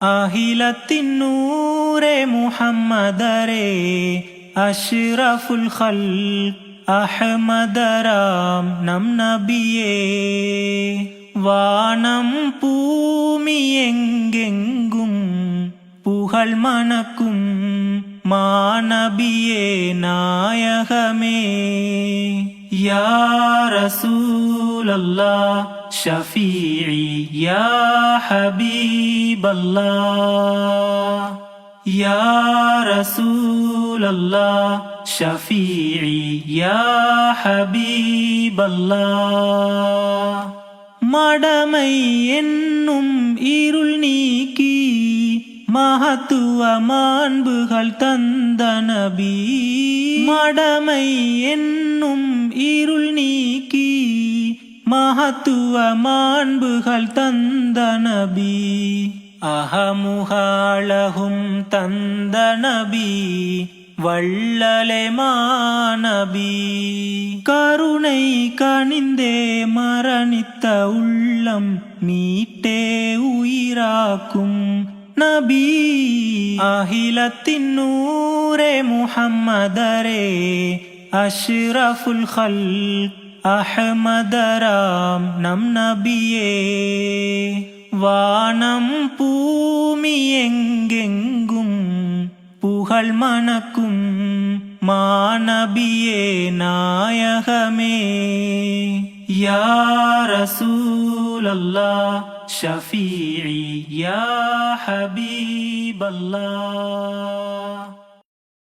അഹിലത്തിൻ നൂറേ മുഹമ്മദരേ അഷ്റഫുൽ ഖൽഖ് അഹ്മദരാം നം നബിയേ வானம் பூமி எங்கெங்கும் புகழ் மணக்கும் மாநபியே நாயகமே யா ரசூலல்லாஹ் ஷஃபீஇ யா ஹபீபல்லாஹ் யா ரசூலல்லாஹ் ஷஃபீஇ யா ஹபீபல்லாஹ் மடமை என்னும் இருள் நீக்கி மகத்துவ மாண்புகள் தந்த நபி மடமை என்னும் இருள் நீக்கி மகத்துவ மாண்புகள் தந்த நபி அகமுகாளகும் தந்த நபி வள்ளலே மாநபி கருணை கனிந்தே மரணித்த உள்ளம் மீட்டே உயிராக்கும் நபி அகிலத்தின் நூரே முஹம்மதரே அஷ்ரஃபுல் ഖൽഖ് அஹ்மதராம் நம் நபியே வானம் பூமி எங்கெங்கும் புகழ் மணக்கும் மாநபியே நாயகமே யா ரசூலல்லாஹ் ஷஃபீஇ யா ஹபீபல்லாஹ்